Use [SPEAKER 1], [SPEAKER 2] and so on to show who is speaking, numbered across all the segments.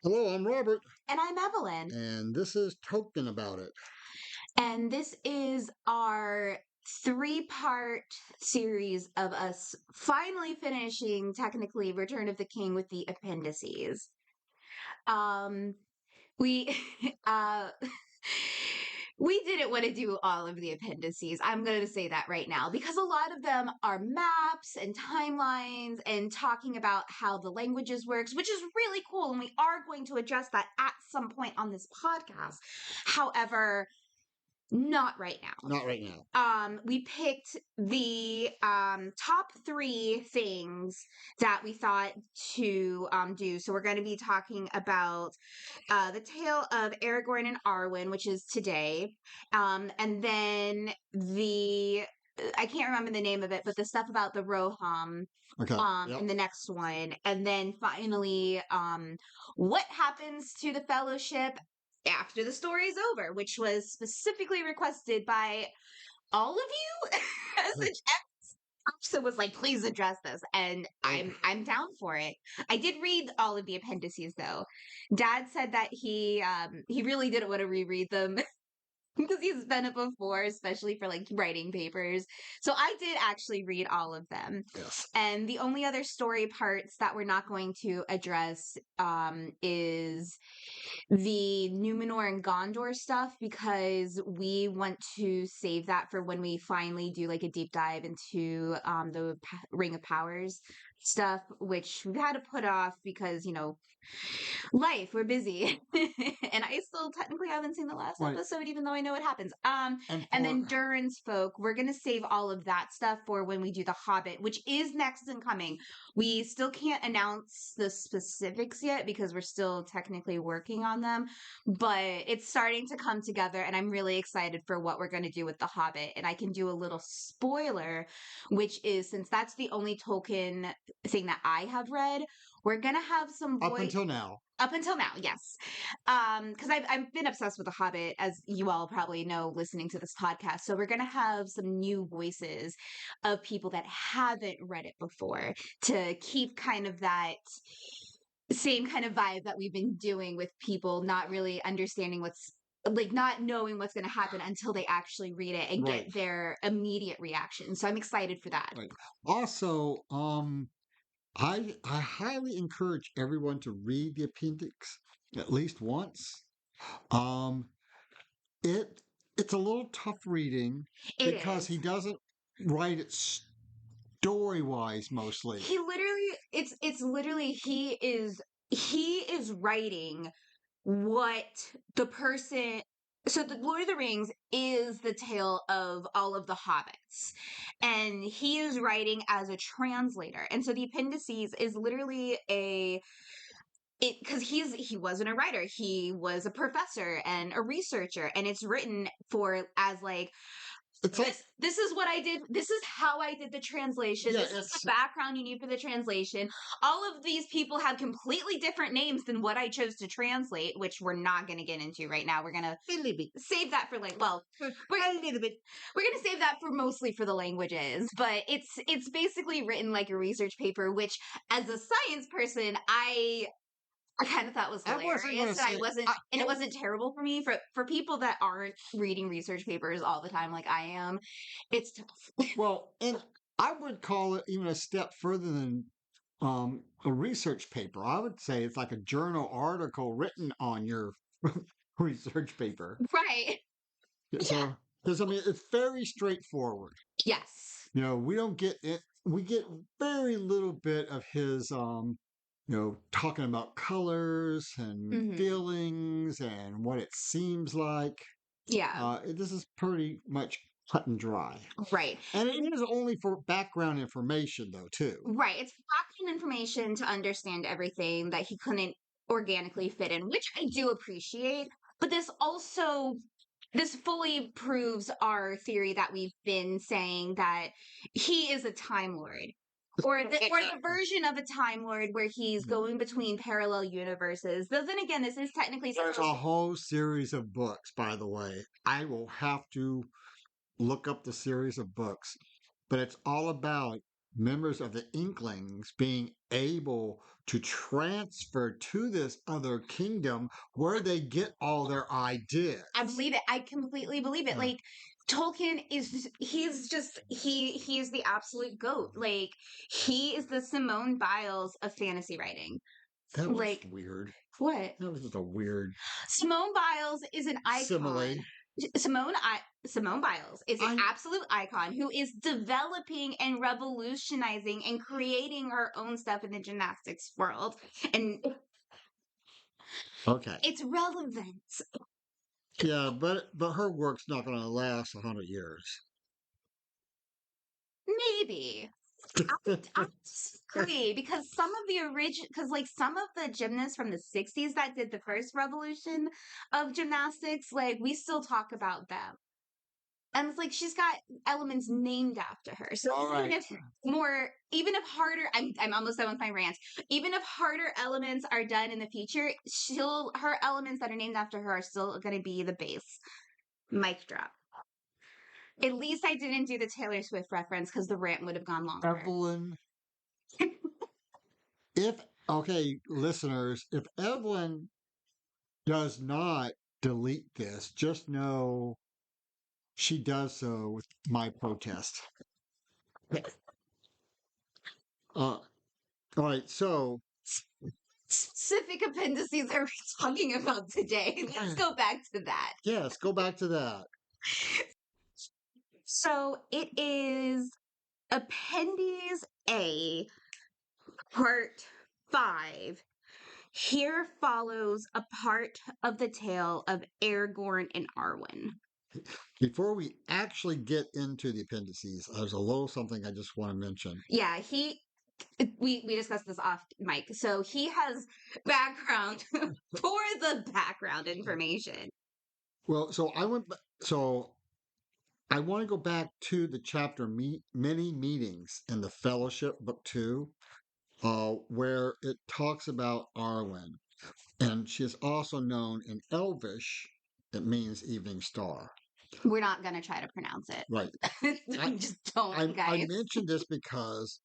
[SPEAKER 1] Hello, I'm Robert,
[SPEAKER 2] And I'm Evelyn.
[SPEAKER 1] and this is Token About It.
[SPEAKER 2] And this is our three-part series of us finally finishing, technically, Return of the King with the appendices. Um, we uh we didn't want to do all of the appendices. I'm going to say that right now because a lot of them are maps and timelines and talking about how the languages works, which is really cool, and we are going to address that at some point on this podcast. However, not right now.
[SPEAKER 1] Not right now.
[SPEAKER 2] We picked the top three things that we thought to do. So we're going to be talking about the tale of Aragorn and Arwen, which is today, and then the I can't remember the name of it, but the stuff about the Roham
[SPEAKER 1] Okay. Yep.
[SPEAKER 2] in the next one, and then finally what happens to the Fellowship after the story's over, which was specifically requested by all of you as the person was like, please address this, and I'm down for it. I did read all of the appendices though. Dad said that he really didn't want to reread them because he's done it before, especially for like writing papers. So I did actually read all of them.
[SPEAKER 1] Yes.
[SPEAKER 2] And the only other story parts that we're not going to address is the Numenor and Gondor stuff, because we want to save that for when we finally do like a deep dive into the Ring of Powers stuff, which we've had to put off because, life, we're busy. And I still technically haven't seen the last
[SPEAKER 1] Right.
[SPEAKER 2] episode, even though I know it happens.
[SPEAKER 1] And
[SPEAKER 2] And then
[SPEAKER 1] for
[SPEAKER 2] Durin's folk, we're gonna save all of that stuff for when we do the Hobbit, which is next and coming. We still can't announce the specifics yet because we're still technically working on them, but it's starting to come together, and I'm really excited for what we're gonna do with the Hobbit. And I can do a little spoiler, which is, since that's the only Tolkien thing that I have read, we're gonna have some
[SPEAKER 1] up until now.
[SPEAKER 2] up until now, yes. Because I've been obsessed with The Hobbit, as you all probably know, listening to this podcast. So we're gonna have some new voices of people that haven't read it before to keep kind of that same kind of vibe that we've been doing with people not really understanding what's like, not knowing what's going to happen until they actually read it and
[SPEAKER 1] Right.
[SPEAKER 2] get their immediate reaction. So I'm excited for that.
[SPEAKER 1] Right. Also, I highly encourage everyone to read the appendix at least once. Um, it's a little tough reading
[SPEAKER 2] It
[SPEAKER 1] because
[SPEAKER 2] is.
[SPEAKER 1] he doesn't write it story wise mostly.
[SPEAKER 2] He literally, it's literally, he is writing what the person. So the Lord of the Rings is the tale of all of the hobbits, and he is writing as a translator. And so the appendices is literally a it because he wasn't a writer, he was a professor and a researcher, and it's written for as like,
[SPEAKER 1] It's like,
[SPEAKER 2] this is what I did. This is how I did the translation.
[SPEAKER 1] yeah,
[SPEAKER 2] This is the
[SPEAKER 1] it's
[SPEAKER 2] background you need for the translation. All of these people have completely different names than what I chose to translate, which we're not going to get into right now. We're going to
[SPEAKER 1] a little bit,
[SPEAKER 2] save that for like, well,
[SPEAKER 1] a little bit.
[SPEAKER 2] we're going to save that for mostly for the languages, but it's basically written like a research paper, which as a science person, I kind of thought was
[SPEAKER 1] I wasn't going to
[SPEAKER 2] hilarious, and I
[SPEAKER 1] say.
[SPEAKER 2] wasn't, and it wasn't terrible for me. For people that aren't reading research papers all the time like I am, it's tough.
[SPEAKER 1] Well, and I would call it even a step further than a research paper. I would say it's like a journal article written on your research paper.
[SPEAKER 2] Right. Yeah.
[SPEAKER 1] So, because I mean, it's very straightforward.
[SPEAKER 2] Yes.
[SPEAKER 1] We don't get it. We get very little bit of his, talking about colors and
[SPEAKER 2] Hmm.
[SPEAKER 1] feelings and what it seems like.
[SPEAKER 2] Yeah.
[SPEAKER 1] This is pretty much cut and dry.
[SPEAKER 2] Right.
[SPEAKER 1] And it is only for background information, though, too.
[SPEAKER 2] Right. It's background information to understand everything that he couldn't organically fit in, which I do appreciate. But this fully proves our theory that we've been saying, that he is a Time Lord. Or the version of a Time Lord where he's going between parallel universes. Though then again, this is technically
[SPEAKER 1] There's
[SPEAKER 2] supposed
[SPEAKER 1] a
[SPEAKER 2] to.
[SPEAKER 1] whole series of books, by the way. I will have to look up the series of books, but it's all about members of the Inklings being able to transfer to this other kingdom where they get all their ideas.
[SPEAKER 2] I believe it. I completely believe it.
[SPEAKER 1] Yeah.
[SPEAKER 2] Like Tolkien is he's the absolute goat. Like he is the Simone Biles of fantasy writing.
[SPEAKER 1] That was
[SPEAKER 2] Like
[SPEAKER 1] weird.
[SPEAKER 2] what?
[SPEAKER 1] That was just a weird
[SPEAKER 2] Simone Biles is an icon.
[SPEAKER 1] simile.
[SPEAKER 2] Simone Biles is an
[SPEAKER 1] I
[SPEAKER 2] absolute icon who is developing and revolutionizing and creating her own stuff in the gymnastics world. And
[SPEAKER 1] okay.
[SPEAKER 2] it's relevant.
[SPEAKER 1] Yeah, but her work's not going to last 100 years.
[SPEAKER 2] Maybe. I disagree because some of the original, because like some of the gymnasts from the 60s that did the first revolution of gymnastics, like we still talk about them. And it's like she's got elements named after her. So
[SPEAKER 1] All
[SPEAKER 2] even
[SPEAKER 1] right.
[SPEAKER 2] if harder, I'm almost done with my rant. Even if harder elements are done in the future, her elements that are named after her are still going to be the base. Mic drop. At least I didn't do the Taylor Swift reference because the rant would have gone longer.
[SPEAKER 1] Evelyn, if, okay, listeners, if Evelyn does not delete this, just know she does so with my protest. All right, so
[SPEAKER 2] Specific appendices are we talking about today? Let's go back to that.
[SPEAKER 1] yes, go back to that.
[SPEAKER 2] So it is Appendix A, Part 5. Here follows a part of the tale of Aragorn and Arwen.
[SPEAKER 1] Before we actually get into the appendices, there's a little something I just want to mention.
[SPEAKER 2] Yeah, we discussed this off mic. So he has background for the background information.
[SPEAKER 1] Well, so I want to go back to the chapter many meetings in the Fellowship Book 2, where it talks about Arwen, and she is also known in Elvish. It means evening star.
[SPEAKER 2] We're not gonna try to pronounce it.
[SPEAKER 1] Right.
[SPEAKER 2] Just don't,
[SPEAKER 1] I
[SPEAKER 2] guys.
[SPEAKER 1] mentioned this because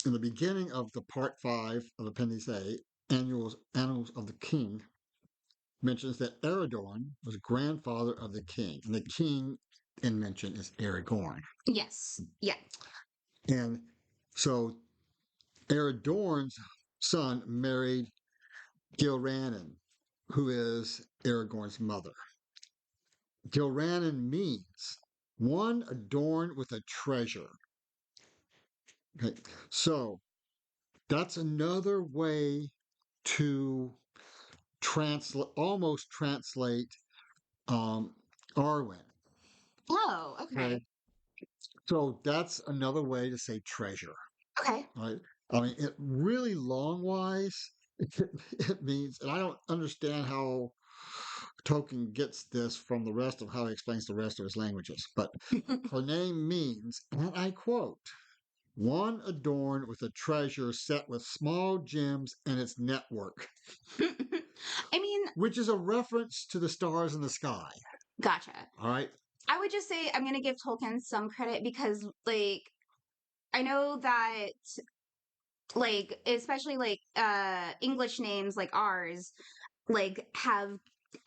[SPEAKER 1] in the beginning of the part 5 of Appendix A, Annals of the King, mentions that Aragorn was grandfather of the king, and the king in mention is Aragorn.
[SPEAKER 2] Yes. Yeah.
[SPEAKER 1] And so Aragorn's son married Gilranan, who is Aragorn's mother. Gilranan means one adorned with a treasure. Okay, so that's another way to almost translate Arwen.
[SPEAKER 2] Oh, okay.
[SPEAKER 1] Okay, so that's another way to say treasure.
[SPEAKER 2] Okay.
[SPEAKER 1] Right? I mean, it really long wise, it means, and I don't understand how Tolkien gets this from the rest of how he explains the rest of his languages, but her name means, and I quote, one adorned with a treasure set with small gems in its network.
[SPEAKER 2] I mean,
[SPEAKER 1] which is a reference to the stars in the sky.
[SPEAKER 2] gotcha.
[SPEAKER 1] All right.
[SPEAKER 2] I would just say I'm going to give Tolkien some credit because, like, I know that, like, especially like English names like ours, like, have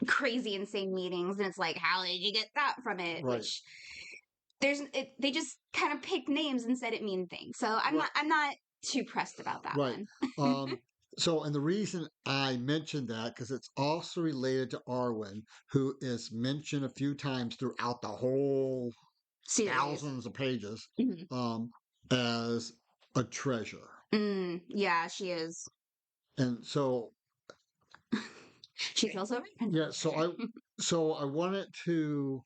[SPEAKER 2] crazy insane meanings, and it's like, how did you get that from it?
[SPEAKER 1] Right.
[SPEAKER 2] Which they just kind of picked names and said it mean things. So I'm
[SPEAKER 1] Right.
[SPEAKER 2] not too pressed about that
[SPEAKER 1] Right.
[SPEAKER 2] one.
[SPEAKER 1] So, and the reason I mentioned that because it's also related to Arwen, who is mentioned a few times throughout the whole
[SPEAKER 2] Series.
[SPEAKER 1] thousands of pages
[SPEAKER 2] Mhm.
[SPEAKER 1] as a treasure.
[SPEAKER 2] Yeah, she is.
[SPEAKER 1] And so,
[SPEAKER 2] She's also
[SPEAKER 1] yeah. So I wanted to.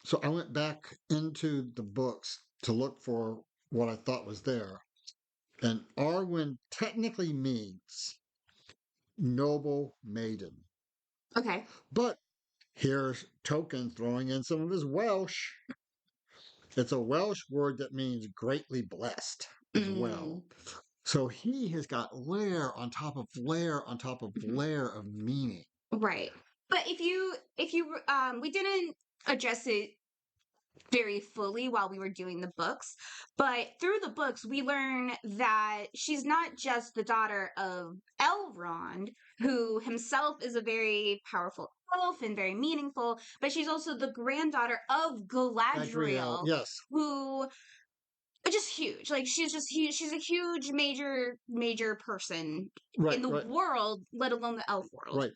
[SPEAKER 1] So I went back into the books to look for what I thought was there. And Arwen technically means noble maiden.
[SPEAKER 2] okay.
[SPEAKER 1] But here's Tolkien throwing in some of his Welsh. It's a Welsh word that means greatly blessed as well. So he has got layer on top of layer on top of layer of meaning.
[SPEAKER 2] Right. But if you we didn't address it very fully while we were doing the books. But through the books, we learn that she's not just the daughter of Elrond, who himself is a very powerful elf and very meaningful, but she's also the granddaughter of
[SPEAKER 1] Adriel,
[SPEAKER 2] Galadriel,
[SPEAKER 1] yes,
[SPEAKER 2] who just huge. Like she's just huge. She's a huge, major person in
[SPEAKER 1] right,
[SPEAKER 2] the
[SPEAKER 1] right,
[SPEAKER 2] world, let alone the elf world.
[SPEAKER 1] right.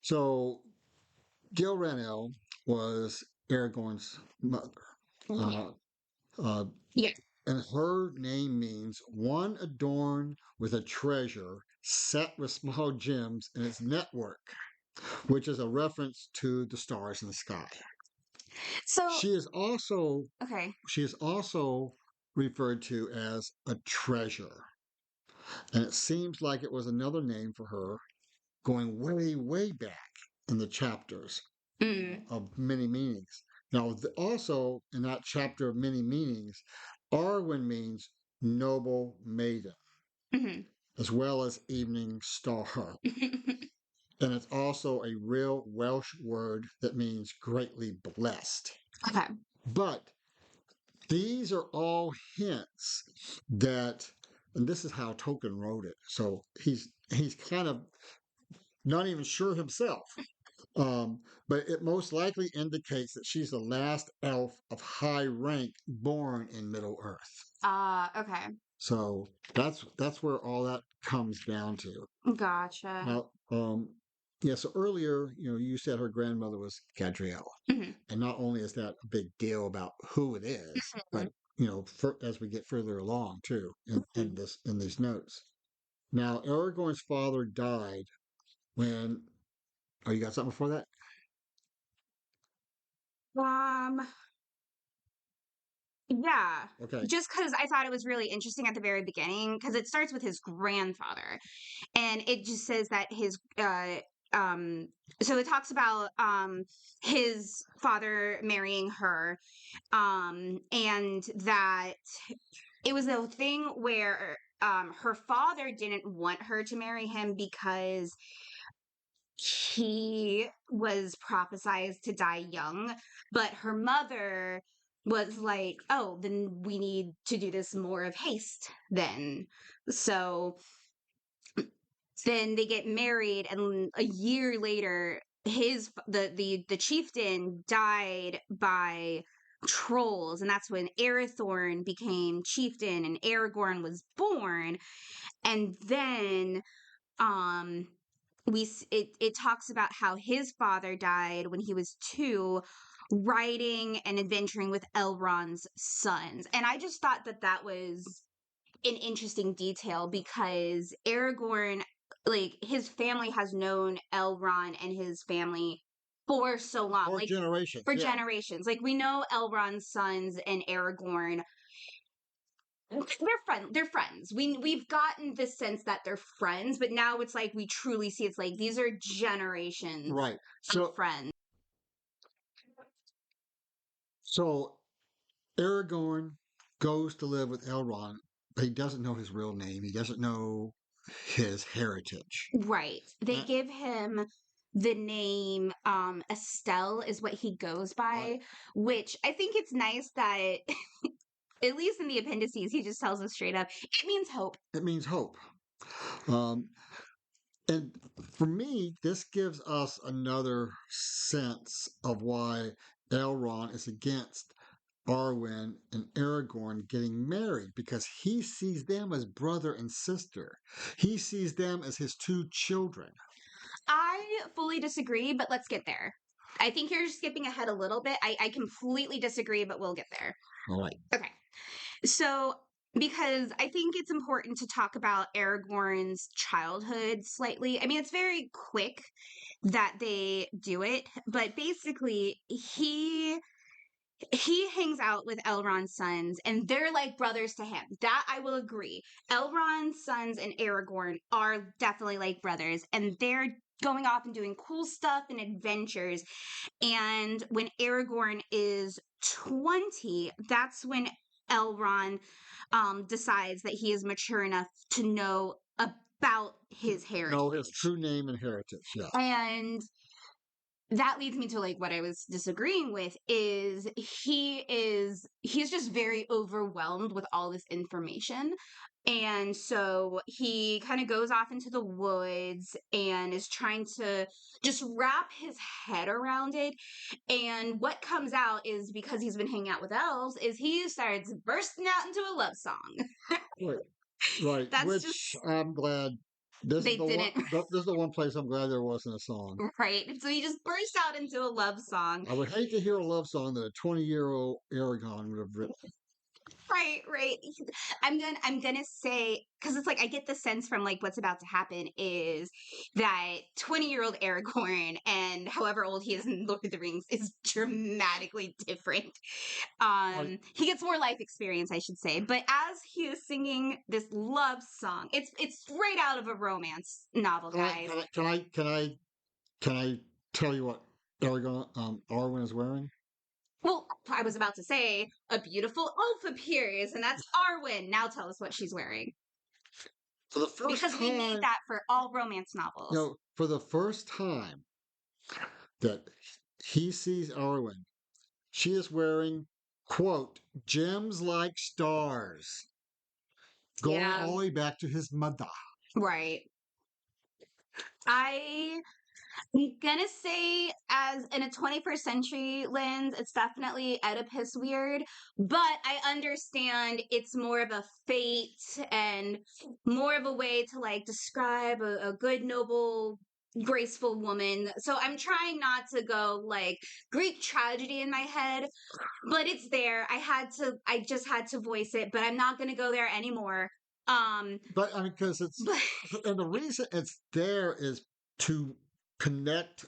[SPEAKER 1] So Gilranel was Aragorn's mother. Uh, uh,
[SPEAKER 2] Yeah.
[SPEAKER 1] and her name means one adorned with a treasure set with small gems in its network, which is a reference to the stars in the sky.
[SPEAKER 2] So
[SPEAKER 1] She is also
[SPEAKER 2] okay.
[SPEAKER 1] she is also referred to as a treasure, and it seems like it was another name for her going way, way back in the chapters
[SPEAKER 2] Mm,
[SPEAKER 1] of many meanings. Now, also in that chapter of many meanings, Arwen means noble maiden,
[SPEAKER 2] hmm.
[SPEAKER 1] as well as evening star. And it's also a real Welsh word that means greatly blessed.
[SPEAKER 2] Okay.
[SPEAKER 1] But these are all hints that, and this is how Tolkien wrote it. So he's kind of not even sure himself. But it most likely indicates that she's the last elf of high rank born in Middle Earth.
[SPEAKER 2] Okay.
[SPEAKER 1] So that's where all that comes down to.
[SPEAKER 2] Gotcha.
[SPEAKER 1] Now, yeah. So earlier, you said her grandmother was Gadriel,
[SPEAKER 2] Mhm.
[SPEAKER 1] and not only is that a big deal about who it is, but as we get further along too
[SPEAKER 2] Mhm.
[SPEAKER 1] in these notes. Now, Aragorn's father died when. Oh, you got something before that?
[SPEAKER 2] Um, yeah.
[SPEAKER 1] Okay.
[SPEAKER 2] Just because I thought it was really interesting at the very beginning, because it starts with his grandfather, and it just says that his um so it talks about his father marrying her, and that it was a thing where her father didn't want her to marry him because he was prophesized to die young, but her mother was like, "Oh, then we need to do this more of haste then." So then they get married, and a year later the chieftain died by trolls, and that's when Arathorn became chieftain and Aragorn was born. And then um it talks about how his father died when he was 2, riding and adventuring with Elrond's sons. And I just thought that that was an interesting detail because Aragorn, like his family has known Elrond and his family for so long,
[SPEAKER 1] Or
[SPEAKER 2] like
[SPEAKER 1] generations,
[SPEAKER 2] for
[SPEAKER 1] yeah.
[SPEAKER 2] generations. Like we know Elrond's sons and Aragorn, they're friends. We've gotten this sense that they're friends, but now it's like we truly see it's like these are generations
[SPEAKER 1] Right.
[SPEAKER 2] of
[SPEAKER 1] So
[SPEAKER 2] friends.
[SPEAKER 1] so Aragorn goes to live with Elrond, but he doesn't know his real name. He doesn't know his heritage.
[SPEAKER 2] Right. They
[SPEAKER 1] Uh,
[SPEAKER 2] give him the name Estelle is what he goes
[SPEAKER 1] right.
[SPEAKER 2] by, which I think it's nice that at least in the appendices he just tells us straight up it means hope.
[SPEAKER 1] It means hope. Um, and for me, this gives us another sense of why Elrond is against Arwen and Aragorn getting married because he sees them as brother and sister. He sees them as his two children.
[SPEAKER 2] I fully disagree, but let's get there. I think you're skipping ahead a little bit. I completely disagree, but we'll get there.
[SPEAKER 1] All right.
[SPEAKER 2] Okay. So, because I think it's important to talk about Aragorn's childhood slightly. I mean, it's very quick that they do it, but basically, he hangs out with Elrond's sons, and they're like brothers to him. That I will agree. Elrond's sons and Aragorn are definitely like brothers, and they're going off and doing cool stuff and adventures. And when Aragorn is 20, that's when Elrond decides that he is mature enough to know about his
[SPEAKER 1] Know his
[SPEAKER 2] heritage.
[SPEAKER 1] true name and heritage. Yes.
[SPEAKER 2] And that leads me to like what I was disagreeing with is he's just very overwhelmed with all this information. And so he kind of goes off into the woods and is trying to just wrap his head around it. And what comes out is because he's been hanging out with elves, is he starts bursting out into a love song.
[SPEAKER 1] Right, right.
[SPEAKER 2] That's
[SPEAKER 1] Which
[SPEAKER 2] just
[SPEAKER 1] I'm glad. This is
[SPEAKER 2] they
[SPEAKER 1] the one.
[SPEAKER 2] didn't
[SPEAKER 1] This is the one place I'm glad there wasn't a song.
[SPEAKER 2] right. So he just bursts out into a love song.
[SPEAKER 1] I would hate to hear a love song that a 20-year-old Aragon would have written.
[SPEAKER 2] Right, right. I'm gonna say because it's like I get the sense from like what's about to happen is that 20-year-old Aragorn and however old he is in Lord of the Rings is dramatically different.
[SPEAKER 1] Like,
[SPEAKER 2] He gets more life experience, I should say. But as he is singing this love song, it's right out of a romance novel,
[SPEAKER 1] can I
[SPEAKER 2] guys.
[SPEAKER 1] can I can I can I can I tell you what Aragon Arwen is wearing?
[SPEAKER 2] Well, I was about to say a beautiful elf appears, and that's Arwen. Now tell us what she's wearing.
[SPEAKER 1] For the first
[SPEAKER 2] Because we need
[SPEAKER 1] time,
[SPEAKER 2] that for all romance novels.
[SPEAKER 1] for the first time that he sees Arwen, she is wearing, quote, gems like stars, going
[SPEAKER 2] Yeah,
[SPEAKER 1] all the way back to his mother.
[SPEAKER 2] right. I'm gonna say, as in a 21st century lens, it's definitely Oedipus weird, but I understand it's more of a fate and more of a way to like describe a good, noble, graceful woman. So I'm trying not to go like Greek tragedy in my head, but it's there. I just had to voice it, but I'm not gonna go there anymore. Um,
[SPEAKER 1] But I mean, because it's,
[SPEAKER 2] but
[SPEAKER 1] and the reason it's there is to connect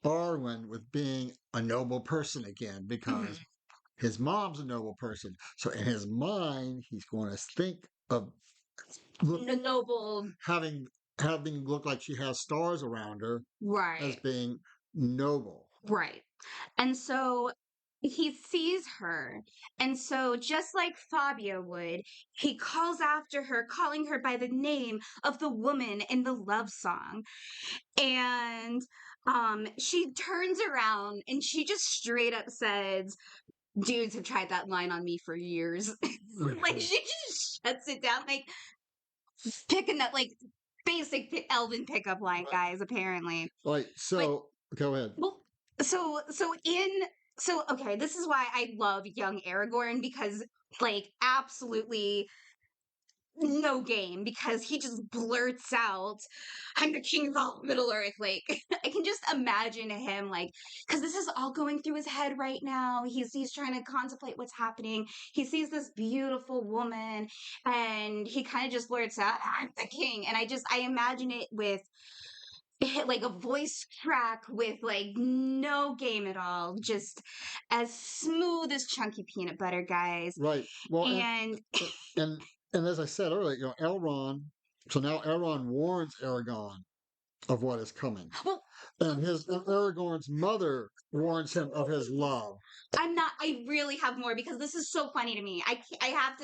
[SPEAKER 1] Arwen with being a noble person again, because his mom's a noble person. So in his mind, he's going to think of look
[SPEAKER 2] noble,
[SPEAKER 1] having having look like she has stars around her as
[SPEAKER 2] right.
[SPEAKER 1] being noble.
[SPEAKER 2] Right. And so he sees her. And so, just like Fabio would, he calls after her, calling her by the name of the woman in the love song. And she turns around and she just straight up says, dudes have tried that line on me for years. Like, she just shuts it down, like, picking up, like, basic elven pickup line,
[SPEAKER 1] Right.
[SPEAKER 2] guys, apparently.
[SPEAKER 1] Like,
[SPEAKER 2] But
[SPEAKER 1] so go ahead.
[SPEAKER 2] well, so okay, this is why I love young Aragorn because like absolutely no game because he just blurts out, "I'm the king of all Middle Earth." Like I can just imagine him like because this is all going through his head right now. He's trying to contemplate what's happening. He sees this beautiful woman and he kind of just blurts out, "I'm the king," and I imagine it with hit like a voice track with like no game at all, just as smooth as chunky peanut butter, guys.
[SPEAKER 1] Right. Well,
[SPEAKER 2] And
[SPEAKER 1] and and as I said earlier, Elrond. So now Elrond warns Aragorn of what is coming,
[SPEAKER 2] well,
[SPEAKER 1] and Aragorn's mother warns him of his love.
[SPEAKER 2] I'm not. I really have more because this is so funny to me. I have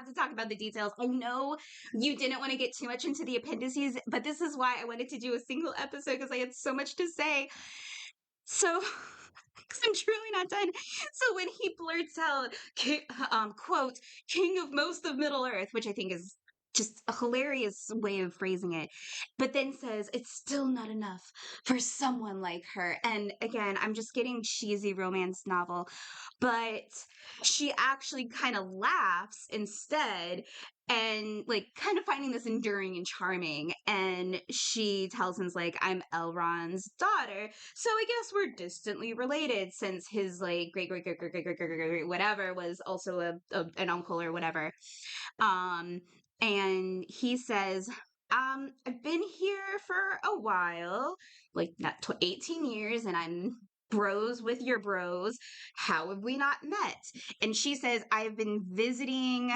[SPEAKER 2] to talk about the details. I know you didn't want to get too much into the appendices, but this is why I wanted to do a single episode because I had so much to say. So, because I'm truly not done. So when he blurts out, quote, "King of most of Middle Earth," which I think is just a hilarious way of phrasing it, but then says it's still not enough for someone like her. And again, I'm just getting cheesy romance novel, but she actually kind of laughs instead and like kind of finding this enduring and charming. And she tells him like, "I'm Elrond's daughter, so I guess we're distantly related since his like great whatever was also an uncle or whatever." Um, and he says, "I've been here for a while, like not 18 years, and I'm bros with your bros. How have we not met?" And she says, "I've been visiting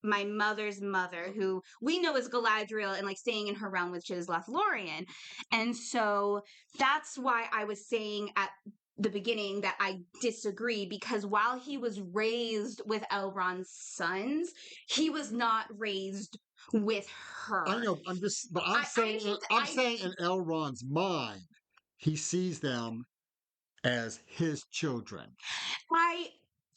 [SPEAKER 2] my mother's mother, who we know is Galadriel, and like staying in her realm, which is Lothlorien." And so that's why I was saying at the beginning that I disagree because while he was raised with Elrond's sons, he was not raised with
[SPEAKER 1] I
[SPEAKER 2] her.
[SPEAKER 1] know. I'm just, but
[SPEAKER 2] I
[SPEAKER 1] I'm saying in
[SPEAKER 2] I
[SPEAKER 1] Elrond's mind. he sees them as his children.
[SPEAKER 2] I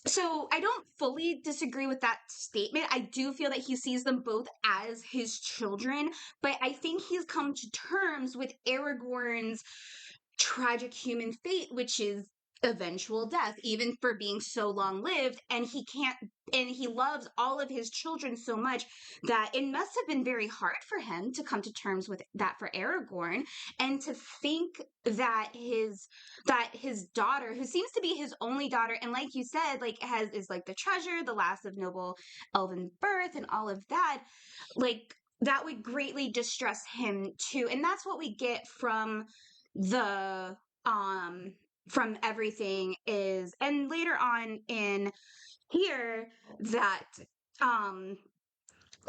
[SPEAKER 2] I don't fully disagree with that statement. I do feel that he sees them both as his children, but I think he's come to terms with Aragorn's tragic human fate, which is eventual death, even for being so long lived. And he can't, and he loves all of his children so much that it must have been very hard for him to come to terms with that for Aragorn. And to think that his daughter, who seems to be his only daughter, and like you said, like is like the treasure, the last of noble elven birth, and all of that, like that would greatly distress him too. And that's what we get the um from everything is, and later on in here, that um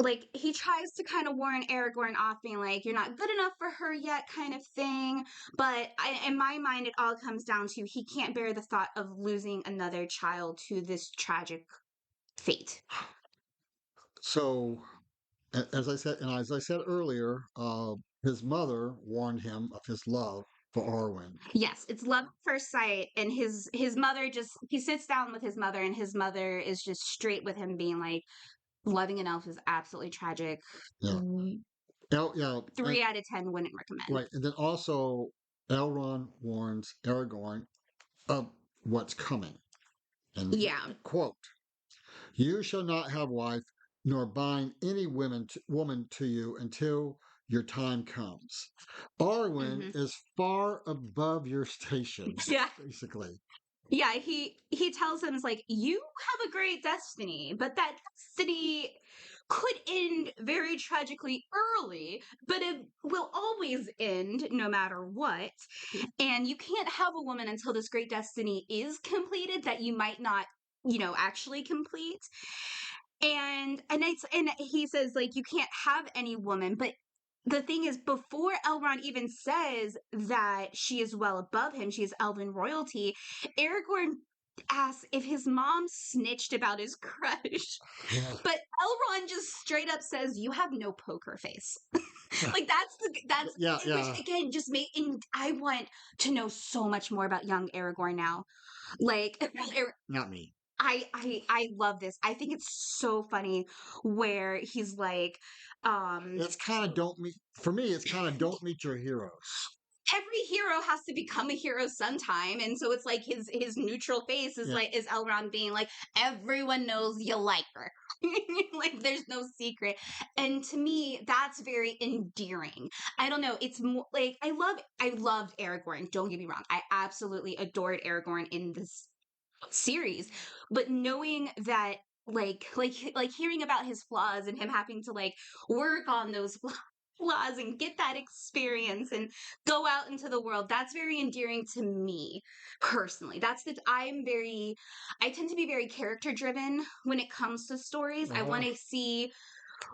[SPEAKER 2] like he tries to kind of warn Aragorn off, being like, you're not good enough for her yet, kind of thing. But in my mind, it all comes down to he can't bear the thought of losing another child to this tragic fate.
[SPEAKER 1] So, as I said earlier, his mother warned him of his love for Arwen.
[SPEAKER 2] Yes, it's love at first sight, and his mother just, he sits down with his mother, and his mother is just straight with him, being like, loving an elf is absolutely tragic.
[SPEAKER 1] Yeah, yeah, and,
[SPEAKER 2] 3 out of 10 wouldn't recommend.
[SPEAKER 1] right, and then also Elrond warns Aragorn of what's coming, and
[SPEAKER 2] Yeah.
[SPEAKER 1] quote: "You shall not have wife, nor bind any woman to you until your time comes. Arwen
[SPEAKER 2] Hmm.
[SPEAKER 1] is far above your station,"
[SPEAKER 2] Yeah.
[SPEAKER 1] basically.
[SPEAKER 2] Yeah, he tells him, it's like, you have a great destiny, but that destiny could end very tragically early, but it will always end no matter what. And you can't have a woman until this great destiny is completed, that you might not, actually complete. And he says, like, you can't have any woman, but the thing is, before Elrond even says that she is well above him, she is elven royalty, Aragorn asks if his mom snitched about his crush.
[SPEAKER 1] Yeah,
[SPEAKER 2] But Elrond just straight up says, "You have no poker face." Like that's
[SPEAKER 1] yeah,
[SPEAKER 2] which
[SPEAKER 1] yeah.
[SPEAKER 2] again just made. And I want to know so much more about young Aragorn now. Like
[SPEAKER 1] Not me.
[SPEAKER 2] I love this. I think it's so funny where he's like, um
[SPEAKER 1] It's kind of don't meet for me. It's kind of don't meet your heroes.
[SPEAKER 2] every hero has to become a hero sometime, and so it's like his neutral face is
[SPEAKER 1] Yeah,
[SPEAKER 2] like, is Elrond being like, everyone knows you like her. Like there's no secret. And to me, that's very endearing. I don't know, it's more like, I loved Aragorn, don't get me wrong, I absolutely adored Aragorn in this series, but knowing that, like hearing about his flaws and him having to like work on those flaws and get that experience and go out into the world, that's very endearing to me personally. I tend to be very character driven when it comes to stories. I
[SPEAKER 1] uh-huh.
[SPEAKER 2] want to see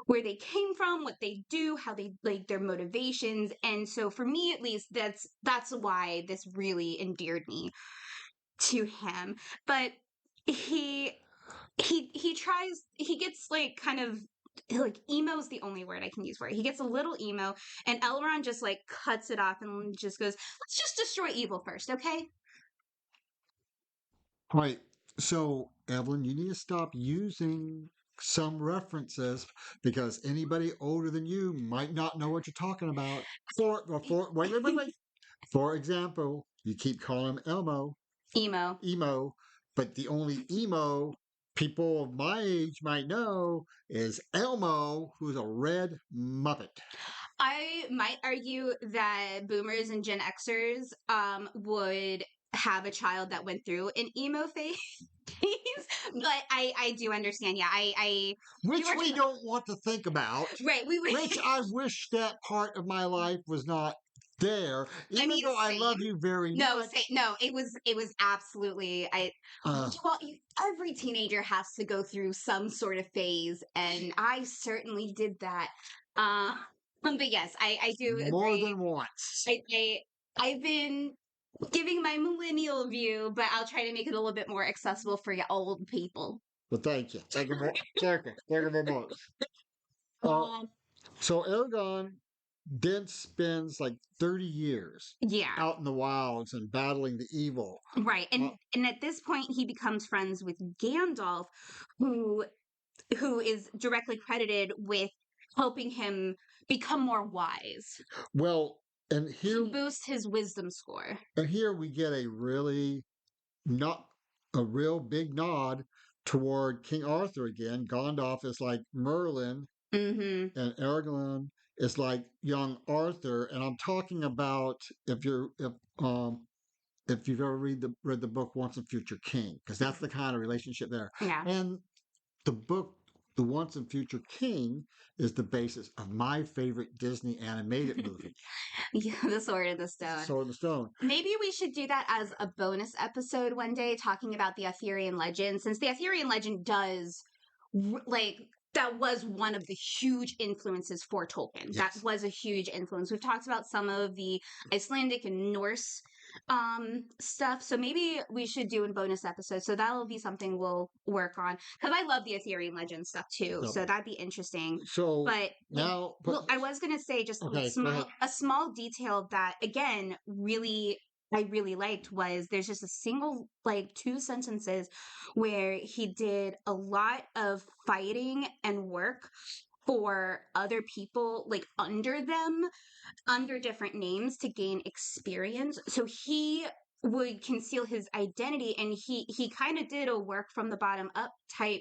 [SPEAKER 2] where they came from, what they do, how they, like, their motivations. And so for me at least, that's why this really endeared me to him. But he he gets like kind of, like, emo's the only word I can use for it. He gets a little emo, and Elrond just like cuts it off and just goes, "Let's just destroy evil first, okay?"
[SPEAKER 1] Right. So, Evelyn, you need to stop using some references because anybody older than you might not know what you're talking about. Wait. For example, you keep calling him
[SPEAKER 2] Emo.
[SPEAKER 1] emo, but the only emo people of my age might know is Elmo, who's a red Muppet.
[SPEAKER 2] I might argue that boomers and Gen Xers would have a child that went through an emo phase. But I do understand. Yeah, I you
[SPEAKER 1] Which
[SPEAKER 2] are
[SPEAKER 1] we don't want to think about,
[SPEAKER 2] right. We would.
[SPEAKER 1] which I wish that part of my life was not there,
[SPEAKER 2] I
[SPEAKER 1] even
[SPEAKER 2] mean,
[SPEAKER 1] though I love
[SPEAKER 2] same.
[SPEAKER 1] you very
[SPEAKER 2] No,
[SPEAKER 1] much.
[SPEAKER 2] say no. It was absolutely. I
[SPEAKER 1] Uh,
[SPEAKER 2] well, every teenager has to go through some sort of phase, and I certainly did that. Uh, but yes, I do
[SPEAKER 1] more
[SPEAKER 2] agree.
[SPEAKER 1] than once.
[SPEAKER 2] I've been giving my millennial view, but I'll try to make it a little bit more accessible for you old people.
[SPEAKER 1] But thank you. Thank you very much. Uh,
[SPEAKER 2] Um,
[SPEAKER 1] so Aragon then spends like 30 years
[SPEAKER 2] Yeah.
[SPEAKER 1] out in the wilds and battling the evil.
[SPEAKER 2] Right.
[SPEAKER 1] Uh,
[SPEAKER 2] And at this point he becomes friends with Gandalf, who is directly credited with helping him become more wise.
[SPEAKER 1] well, and
[SPEAKER 2] He
[SPEAKER 1] here
[SPEAKER 2] boosts his wisdom score.
[SPEAKER 1] and here we get a really not a real big nod toward King Arthur again. Gandalf is like Merlin,
[SPEAKER 2] Mhm.
[SPEAKER 1] and Aragorn is like young Arthur. And I'm talking about if you've ever read the book Once and Future King, because that's the kind of relationship there.
[SPEAKER 2] Yeah.
[SPEAKER 1] And the book The Once and Future King is the basis of my favorite Disney animated movie,
[SPEAKER 2] Yeah, the sword and the stone.
[SPEAKER 1] Sword in the Stone.
[SPEAKER 2] Maybe we should do that as a bonus episode one day, talking about the Arthurian legend, since the Arthurian legend does, like, that was one of the huge influences for Tolkien. That
[SPEAKER 1] Yes.
[SPEAKER 2] was a huge influence. We've talked about some of the Icelandic and Norse stuff, so maybe we should do a bonus episode. So that'll be something we'll work on, because I love the Arthurian legend stuff too.
[SPEAKER 1] So,
[SPEAKER 2] So that'd be interesting.
[SPEAKER 1] so
[SPEAKER 2] But
[SPEAKER 1] now, but
[SPEAKER 2] well, I was gonna say just
[SPEAKER 1] okay, go ahead.
[SPEAKER 2] a small detail that again really I really liked was there's just a single like two sentences where he did a lot of fighting and work for other people like under them under different names to gain experience. So he would conceal his identity, and he kind of did a work from the bottom up type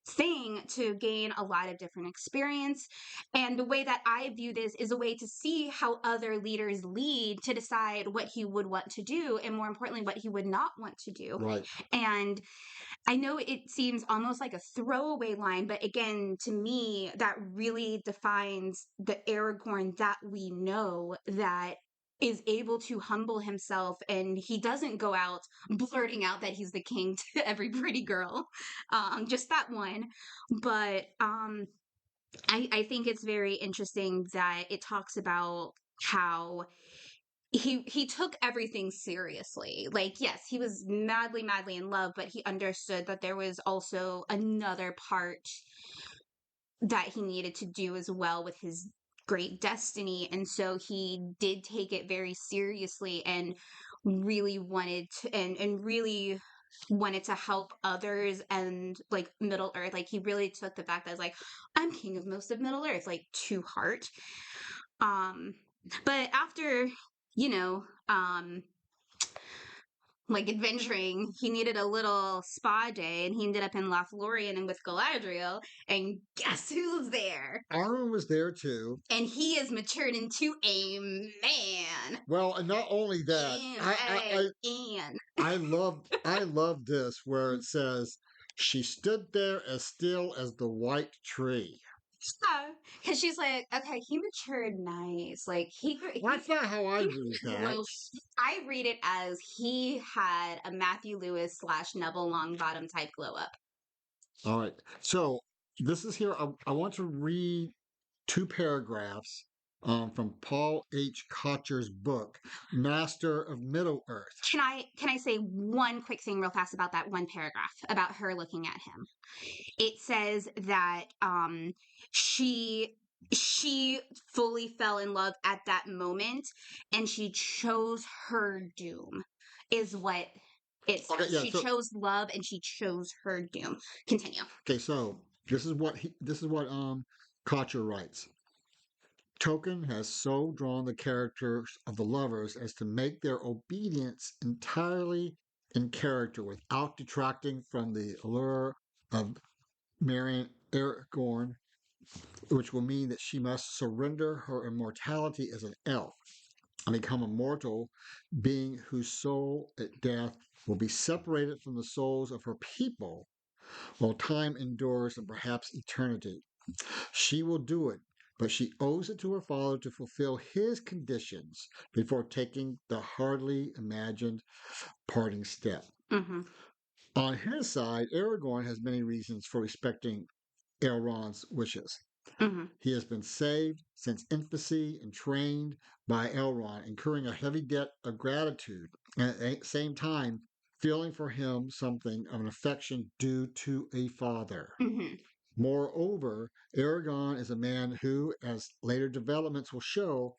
[SPEAKER 2] thing to gain a lot of different experience. And the way that I view this is a way to see how other leaders lead to decide what he would want to do, and more importantly what he would not want to do.
[SPEAKER 1] Right.
[SPEAKER 2] And I know it seems almost like a throwaway line, but again, to me, that really defines the Aragorn that we know, that is able to humble himself, and he doesn't go out blurting out that he's the king to every pretty girl. Just that one. But I think it's very interesting that it talks about how he took everything seriously. Like, yes, he was madly in love, but he understood that there was also another part that he needed to do as well with his great destiny. And so he did take it very seriously and really wanted to and really wanted to help others and like Middle Earth. Like he really took the fact that it's like, I'm king of most of Middle Earth, like to heart. Um, but after, you know, like adventuring, he needed a little spa day, and he ended up in Lothlorien and with Galadriel. And guess who's there?
[SPEAKER 1] Arwen was there too.
[SPEAKER 2] And he is matured into a man.
[SPEAKER 1] Well, and not only that,
[SPEAKER 2] And
[SPEAKER 1] I love this where it says she stood there as still as the white tree.
[SPEAKER 2] because she's like, okay, he matured nice. Like
[SPEAKER 1] That's not how I read that.
[SPEAKER 2] well, I read it as he had a Matthew Lewis / Neville Longbottom type glow up.
[SPEAKER 1] All right. So this is here. I want to read two paragraphs from Paul H. Kocher's book, Master of Middle Earth.
[SPEAKER 2] Can I say one quick thing real fast about that one paragraph about her looking at him? It says that she fully fell in love at that moment, and she chose her doom is what it says.
[SPEAKER 1] Okay, yeah,
[SPEAKER 2] She
[SPEAKER 1] so
[SPEAKER 2] chose love and she chose her doom. Continue.
[SPEAKER 1] okay, so this is what Kocher writes. Tolkien has so drawn the characters of the lovers as to make their obedience entirely in character without detracting from the allure of marrying Aragorn, which will mean that she must surrender her immortality as an elf and become a mortal being whose soul at death will be separated from the souls of her people while time endures and perhaps eternity. She will do it, but she owes it to her father to fulfill his conditions before taking the hardly imagined parting step.
[SPEAKER 2] Mm-hmm.
[SPEAKER 1] On his side, Aragorn has many reasons for respecting Elrond's wishes.
[SPEAKER 2] Mm-hmm.
[SPEAKER 1] He has been saved since infancy and trained by Elrond, incurring a heavy debt of gratitude, and at the same time, feeling for him something of an affection due to a father.
[SPEAKER 2] Mm-hmm.
[SPEAKER 1] Moreover, Aragorn is a man who, as later developments will show,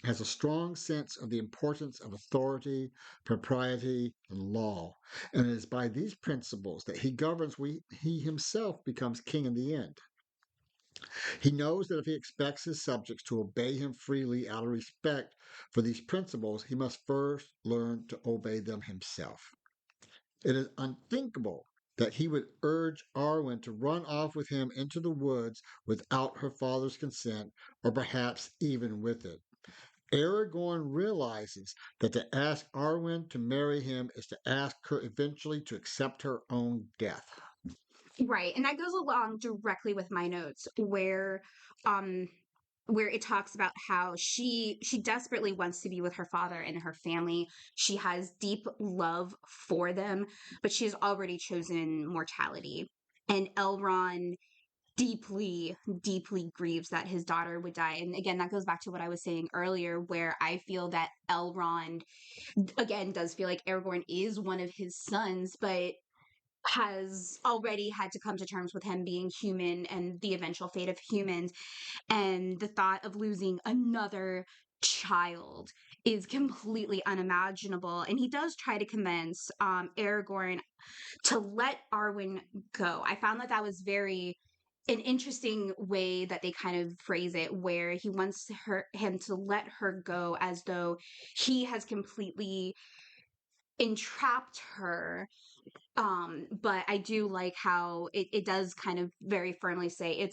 [SPEAKER 1] has a strong sense of the importance of authority, propriety, and law. And it is by these principles that he governs, he himself becomes king in the end. He knows that if he expects his subjects to obey him freely out of respect for these principles, he must first learn to obey them himself. It is unthinkable that he would urge Arwen to run off with him into the woods without her father's consent, or perhaps even with it. Aragorn realizes that to ask Arwen to marry him is to ask her eventually to accept her own death.
[SPEAKER 2] Right. And that goes along directly with my notes um where it talks about how she desperately wants to be with her father and her family. She has deep love for them, but she has already chosen mortality. And Elrond deeply, deeply grieves that his daughter would die. And again, that goes back to what I was saying earlier, where I feel that Elrond, again, does feel like Aragorn is one of his sons, but has already had to come to terms with him being human and the eventual fate of humans. And the thought of losing another child is completely unimaginable. And he does try to convince Aragorn to let Arwen go. I found that that was very an interesting way that they kind of phrase it, where he wants him to let her go as though he has completely entrapped her. But I do like how it does kind of very firmly say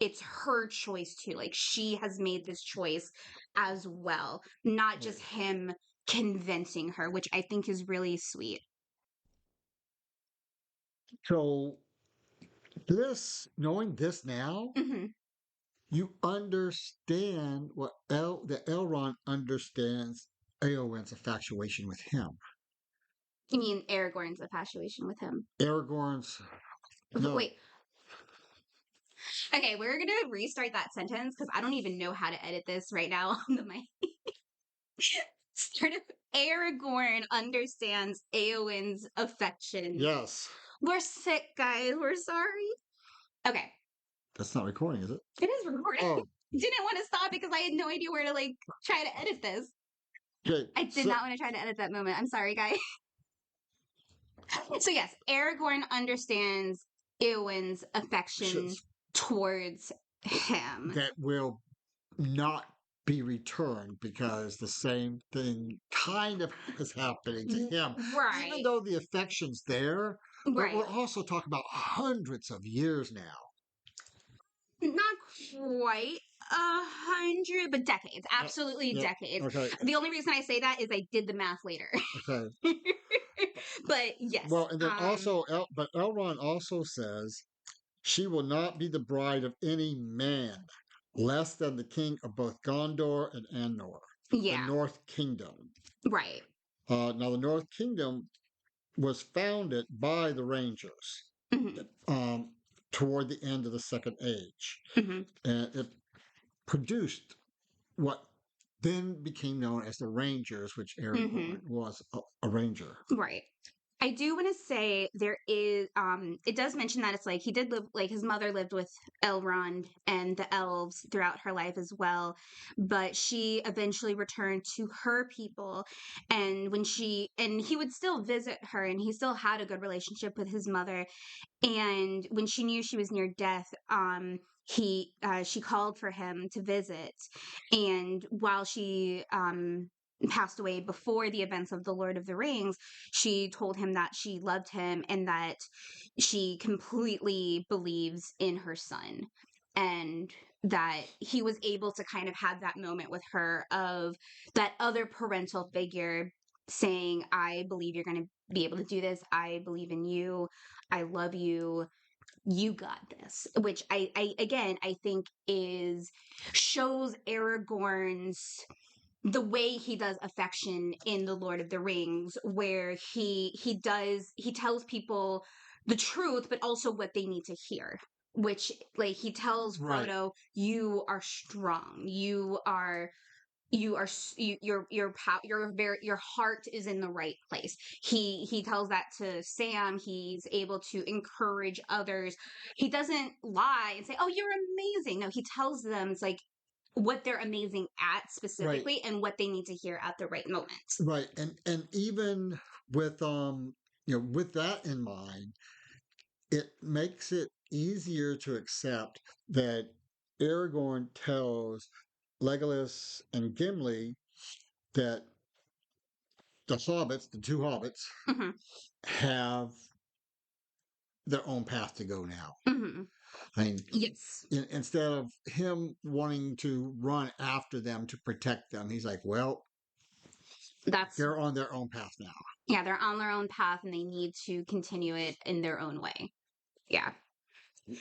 [SPEAKER 2] it's her choice too. Like, she has made this choice as well, not just him convincing her, which I think is really sweet.
[SPEAKER 1] So, knowing this now,
[SPEAKER 2] Hmm.
[SPEAKER 1] you understand that Elrond understands Eowyn's infatuation with him.
[SPEAKER 2] You mean Aragorn's infatuation with him?
[SPEAKER 1] Aragorn's no,
[SPEAKER 2] Wait, okay, we're gonna restart that sentence because I don't even know how to edit this right now on the mic. Sort of Aragorn understands Eowyn's affection.
[SPEAKER 1] yes,
[SPEAKER 2] We're sick, guys. We're sorry. Okay,
[SPEAKER 1] that's not recording, is it?
[SPEAKER 2] it is recording.
[SPEAKER 1] Oh,
[SPEAKER 2] Didn't want to stop because I had no idea where to like try to edit this.
[SPEAKER 1] okay.
[SPEAKER 2] I did
[SPEAKER 1] So,
[SPEAKER 2] not want to try to edit that moment. I'm sorry, guys. So yes, Aragorn understands Eowyn's affection towards him.
[SPEAKER 1] that will not be returned because the same thing kind of is happening to him, even
[SPEAKER 2] Right.
[SPEAKER 1] though the affection's there. But we're
[SPEAKER 2] Right.
[SPEAKER 1] also talking about hundreds of years now.
[SPEAKER 2] Not quite 100, but decades.
[SPEAKER 1] Uh,
[SPEAKER 2] Absolutely
[SPEAKER 1] yeah.
[SPEAKER 2] decades.
[SPEAKER 1] Okay.
[SPEAKER 2] The only reason I say that is I did the math later.
[SPEAKER 1] Okay.
[SPEAKER 2] But yes.
[SPEAKER 1] Well, and then also, but Elrond also says she will not be the bride of any man less than the king of both Gondor and Andor, the
[SPEAKER 2] Yeah.
[SPEAKER 1] North Kingdom.
[SPEAKER 2] Right.
[SPEAKER 1] Now, the North Kingdom was founded by the Rangers
[SPEAKER 2] Hmm.
[SPEAKER 1] um, toward the end of the Second Age,
[SPEAKER 2] Hmm.
[SPEAKER 1] and it produced what then became known as the Rangers, which
[SPEAKER 2] Hmm.
[SPEAKER 1] Aragorn was a ranger.
[SPEAKER 2] Right. I do want to say there is it does mention that it's like he did live, like his mother lived with Elrond and the elves throughout her life as well, but she eventually returned to her people. And he would still visit her, and he still had a good relationship with his mother. And when she knew she was near death, she called for him to visit. And while she passed away before the events of the Lord of the Rings, she told him that she loved him and that she completely believes in her son. And that he was able to kind of have that moment with her of that other parental figure saying, I believe you're going to be able to do this. I believe in you. I love you. You got this. Which I again, I think is shows Aragorn's the way he does affection in the Lord of the Rings, where he tells people the truth, but also what they need to hear. Which, like, he tells
[SPEAKER 1] Right.
[SPEAKER 2] Frodo, you are strong. your heart is in the right place. He tells that to Sam. He's able to encourage others. He doesn't lie and say, "Oh, you're amazing." No, he tells them it's like what they're amazing at
[SPEAKER 1] Right.
[SPEAKER 2] specifically and what they need to hear at the right moment.
[SPEAKER 1] Right. And even with with that in mind, it makes it easier to accept that Aragorn tells Legolas and Gimli that the hobbits, the two hobbits,
[SPEAKER 2] Hmm.
[SPEAKER 1] have their own path to go now.
[SPEAKER 2] Hmm.
[SPEAKER 1] I mean,
[SPEAKER 2] Yes.
[SPEAKER 1] instead of him wanting to run after them to protect them, he's like, well,
[SPEAKER 2] That's
[SPEAKER 1] they're on their own path now.
[SPEAKER 2] Yeah, they're on their own path and they need to continue it in their own way. Yeah.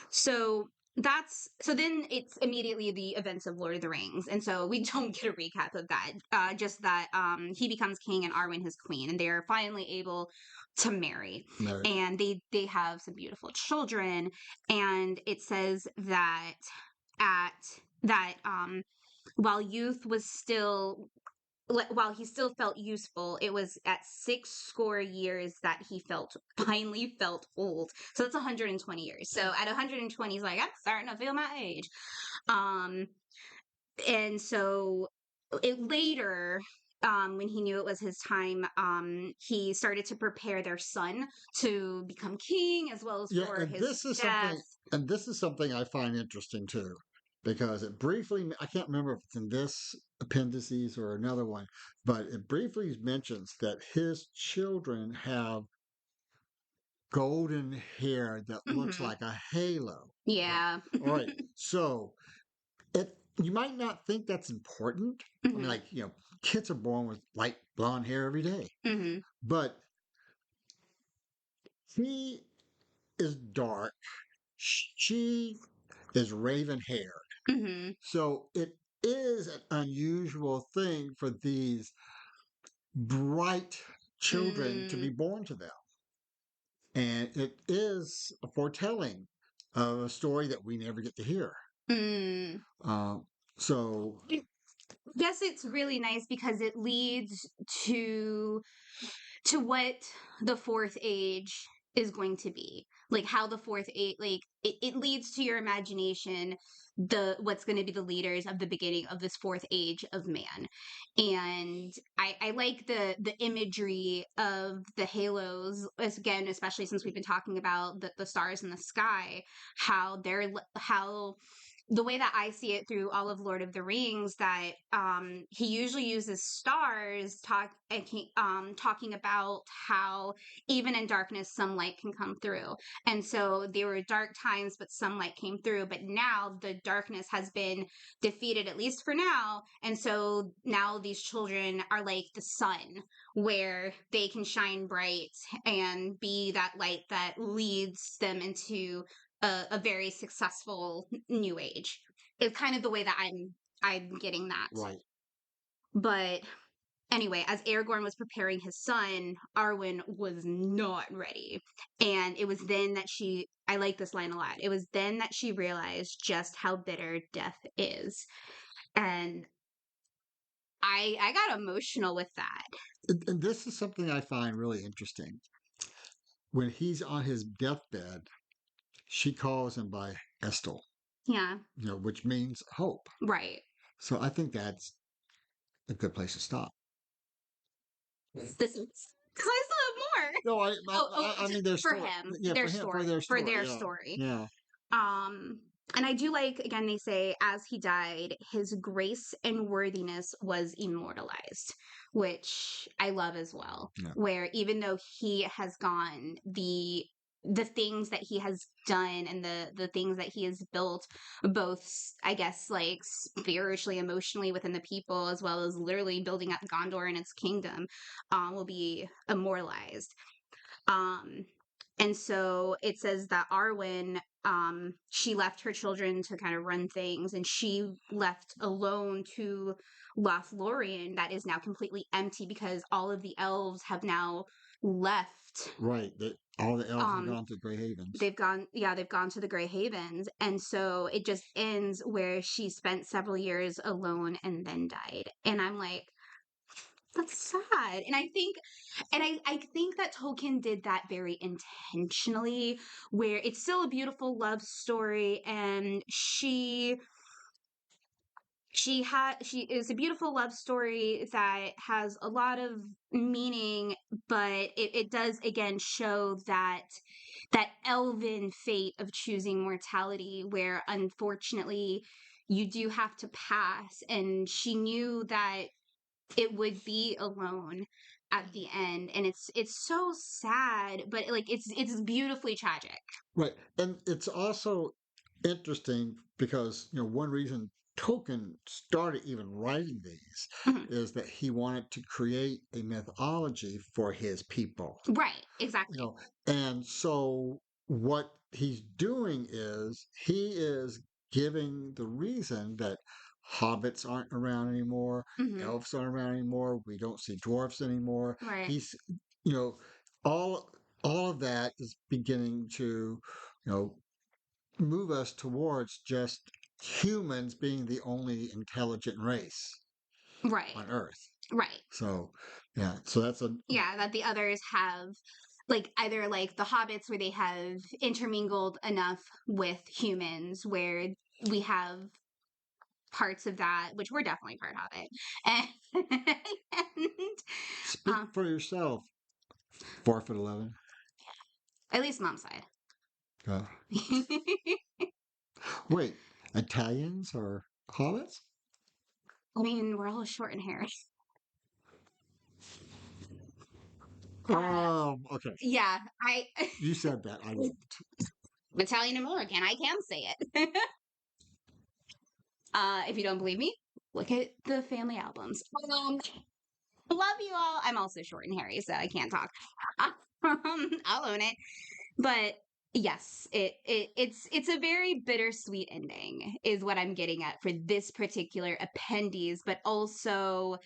[SPEAKER 2] So so then it's immediately the events of Lord of the Rings. And so we don't get a recap of that. Just that he becomes king and Arwen his queen, and they're finally able to marry.
[SPEAKER 1] No,
[SPEAKER 2] And they have some beautiful children. And it says that at that while youth was still while he still felt useful, it was at 6 score years that he finally felt old. So that's 120 years. So at 120, he's like, I'm starting to feel my age. Um, and so later, when he knew it was his time, he started to prepare their son to become king as well as
[SPEAKER 1] yeah,
[SPEAKER 2] for his death.
[SPEAKER 1] and this is something I find interesting too, because it briefly, I can't remember if it's in this appendices or another one, but it briefly mentions that his children have golden hair that looks
[SPEAKER 2] Hmm.
[SPEAKER 1] like a halo.
[SPEAKER 2] Yeah.
[SPEAKER 1] All right, so it you might not think that's important. I mean,
[SPEAKER 2] Hmm.
[SPEAKER 1] like, kids are born with light blonde hair every day,
[SPEAKER 2] Hmm.
[SPEAKER 1] but he is dark. She is raven haired.
[SPEAKER 2] Hmm.
[SPEAKER 1] So it is an unusual thing for these bright children to be
[SPEAKER 2] Mm.
[SPEAKER 1] born to them. And it is a foretelling of a story that we never get to hear.
[SPEAKER 2] Mm.
[SPEAKER 1] Um, so,
[SPEAKER 2] Yes, it's really nice because it leads to what the fourth age is going to be. Like how the fourth age, like it leads to your imagination what's going to be the leaders of the beginning of this fourth age of man. And I like the imagery of the halos, again, especially since we've been talking about the stars in the sky, how the way that I see it through all of Lord of the Rings, that he usually uses stars talking about how even in darkness some light can come through. And so there were dark times, but some light came through. But now the darkness has been defeated, at least for now. And so now these children are like the sun, where they can shine bright and be that light that leads them into a very successful new age. It's kind of the way that I'm getting that.
[SPEAKER 1] right.
[SPEAKER 2] But anyway, as Aragorn was preparing his son, Arwen was not ready. And it was then that I like this line a lot. It was then that she realized just how bitter death is. And I got emotional with that.
[SPEAKER 1] And this is something I find really interesting. When he's on his deathbed, she calls him by Estel,
[SPEAKER 2] Yeah,
[SPEAKER 1] which means hope.
[SPEAKER 2] right.
[SPEAKER 1] So I think that's a good place to stop.
[SPEAKER 2] This is because I still have more.
[SPEAKER 1] No, I mean their
[SPEAKER 2] For
[SPEAKER 1] story.
[SPEAKER 2] him,
[SPEAKER 1] Yeah,
[SPEAKER 2] their
[SPEAKER 1] for
[SPEAKER 2] story,
[SPEAKER 1] their
[SPEAKER 2] for
[SPEAKER 1] story.
[SPEAKER 2] their
[SPEAKER 1] Yeah,
[SPEAKER 2] story.
[SPEAKER 1] yeah,
[SPEAKER 2] Um, and I do like, again, they say, as he died, his grace and worthiness was immortalized, which I love as well.
[SPEAKER 1] yeah.
[SPEAKER 2] Where even though he has gone, the things that he has done and the things that he has built, both, I guess, like spiritually, emotionally within the people, as well as literally building up Gondor and its kingdom, will be immortalized. Um, and so it says that Arwen, she left her children to kind of run things, and she left alone to Lothlorien, that is now completely empty because all of the elves have now left.
[SPEAKER 1] Right. That all the elves have
[SPEAKER 2] Um,
[SPEAKER 1] gone to Grey Havens.
[SPEAKER 2] they've gone to the Grey Havens, and so it just ends where she spent several years alone and then died. And I'm like, that's sad. And I think that Tolkien did that very intentionally, where it's still a beautiful love story, and she is a beautiful love story that has a lot of meaning, but it does again show that elven fate of choosing mortality, where unfortunately you do have to pass, and she knew that it would be alone at the end, and it's so sad, but like it's beautifully tragic.
[SPEAKER 1] Right. And it's also interesting because, one reason Tolkien started even writing these
[SPEAKER 2] Mhm.
[SPEAKER 1] is that he wanted to create a mythology for his people.
[SPEAKER 2] Right,
[SPEAKER 1] You
[SPEAKER 2] exactly.
[SPEAKER 1] know, and so what he's doing is he is giving the reason that hobbits aren't around anymore,
[SPEAKER 2] Hmm.
[SPEAKER 1] elves aren't around anymore, we don't see dwarfs anymore.
[SPEAKER 2] Right.
[SPEAKER 1] He's, you know, all all of that is beginning to, you know, move us towards just humans being the only intelligent race
[SPEAKER 2] Right.
[SPEAKER 1] on Earth.
[SPEAKER 2] Right.
[SPEAKER 1] So, yeah, so that's a
[SPEAKER 2] Yeah, that the others have, like, either like the hobbits, where they have intermingled enough with humans, where we have parts of that, which we're definitely part hobbit, and
[SPEAKER 1] speak
[SPEAKER 2] um,
[SPEAKER 1] for yourself. 4'11".
[SPEAKER 2] at least mom's side.
[SPEAKER 1] Uh, wait, Italians or hobbits?
[SPEAKER 2] I mean, we're all short and hairy.
[SPEAKER 1] Okay.
[SPEAKER 2] Yeah, I
[SPEAKER 1] You said that. I didn't.
[SPEAKER 2] Italian American. I can say it. If you don't believe me, look at the family albums. Love you all. I'm also short and hairy, so I can't talk. I'll own it. But yes, it's a very bittersweet ending, is what I'm getting at for this particular appendies, but also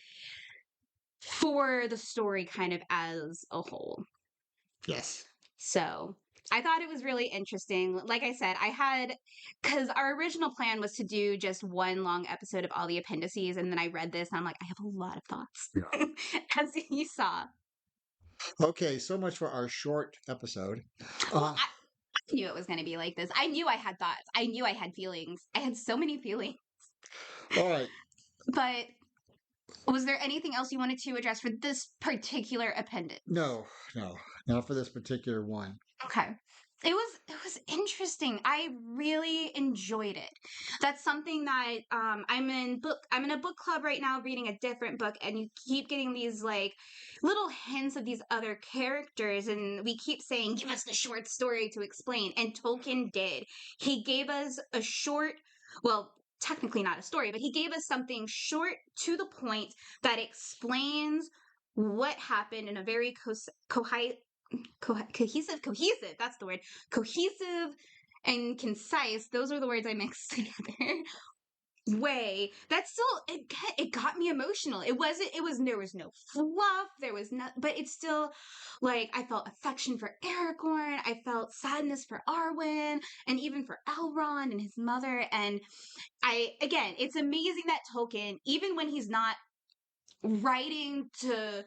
[SPEAKER 2] for the story kind of as a whole.
[SPEAKER 1] Yes.
[SPEAKER 2] So I thought it was really interesting. Like I said, because our original plan was to do just one long episode of all the appendices. And then I read this and I'm like, I have a lot of thoughts,
[SPEAKER 1] Yeah.
[SPEAKER 2] as you saw.
[SPEAKER 1] Okay, so much for our short episode.
[SPEAKER 2] Well,
[SPEAKER 1] Uh,
[SPEAKER 2] I knew it was going to be like this. I knew I had thoughts. I knew I had feelings. I had so many feelings.
[SPEAKER 1] all right.
[SPEAKER 2] But was there anything else you wanted to address for this particular appendix?
[SPEAKER 1] No, no, not for this particular one.
[SPEAKER 2] Okay. It was interesting. I really enjoyed it. That's something that I'm in a book club right now reading a different book, and you keep getting these like little hints of these other characters, and we keep saying give us the short story to explain, and Tolkien did. He gave us a short, well, technically not a story, but he gave us something short to the point that explains what happened in a very cohesive, that's the word, cohesive and concise, those are the words I mixed together, way that still it got me emotional. It was there was no fluff, there was not, but it's still like I felt affection for Aragorn, I felt sadness for Arwen, and even for Elrond and his mother. And I again, it's amazing that Tolkien, even when he's not writing to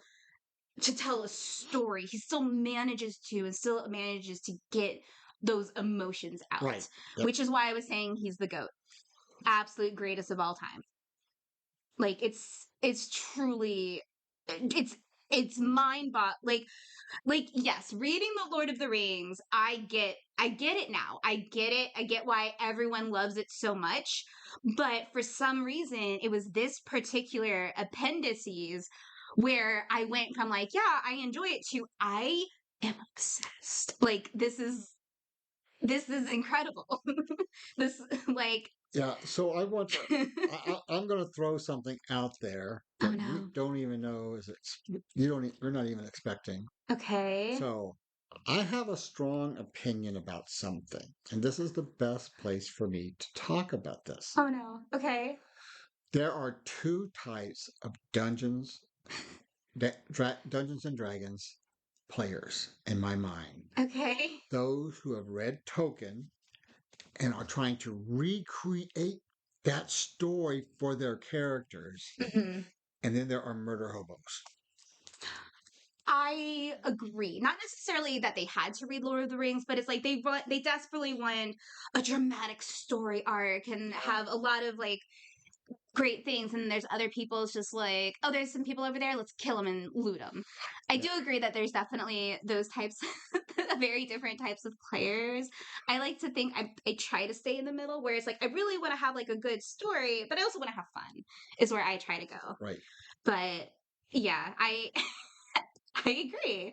[SPEAKER 2] tell a story, he still manages to get those emotions
[SPEAKER 1] Right.
[SPEAKER 2] out,
[SPEAKER 1] Yep.
[SPEAKER 2] which is why I was saying he's the GOAT, absolute greatest of all time. Like it's truly it's mind bot like yes, reading the Lord of the Rings, I get it now. I get it. I get why everyone loves it so much. But for some reason, it was this particular appendices where I went from like, yeah, I enjoy it, to I am obsessed. Like this is incredible. This like
[SPEAKER 1] Yeah. So I want to. I'm going to throw something out there
[SPEAKER 2] oh
[SPEAKER 1] that you
[SPEAKER 2] no.
[SPEAKER 1] don't even know is you don't. You're not even expecting.
[SPEAKER 2] Okay.
[SPEAKER 1] So I have a strong opinion about something, and this is the best place for me to talk about this.
[SPEAKER 2] Oh no. Okay.
[SPEAKER 1] There are two types of Dungeons and Dragons players in my mind.
[SPEAKER 2] Okay.
[SPEAKER 1] Those who have read Tolkien and are trying to recreate that story for their characters.
[SPEAKER 2] Mhm.
[SPEAKER 1] And then there are murder hobos.
[SPEAKER 2] I agree. Not necessarily that they had to read Lord of the Rings, but it's like they desperately want a dramatic story arc and have a lot of like great things, and there's other people. It's just like, oh, there's some people over there. Let's kill them and loot them. I
[SPEAKER 1] Yeah.
[SPEAKER 2] do agree that there's definitely those types, very different types of players. I like to think I try to stay in the middle, where it's like I really want to have like a good story, but I also want to have fun. Is where I try to go.
[SPEAKER 1] Right.
[SPEAKER 2] But yeah, I I agree.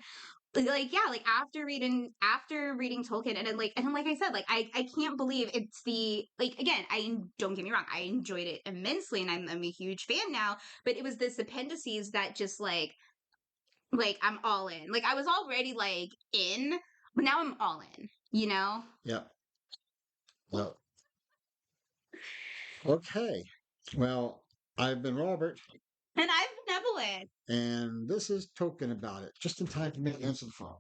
[SPEAKER 2] Like yeah, like after reading Tolkien, and then like I said, like I can't believe it's the like again, I don't get me wrong, I enjoyed it immensely, and I'm a huge fan now, but it was this appendices that just like I'm all in. Like I was already like in, but now I'm all in, you know?
[SPEAKER 1] Yep. Well, okay. Well, I've been Robert,
[SPEAKER 2] And I'm benevolent.
[SPEAKER 1] and this is Token About It, just in time for me to answer the phone.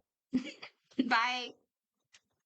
[SPEAKER 2] Bye.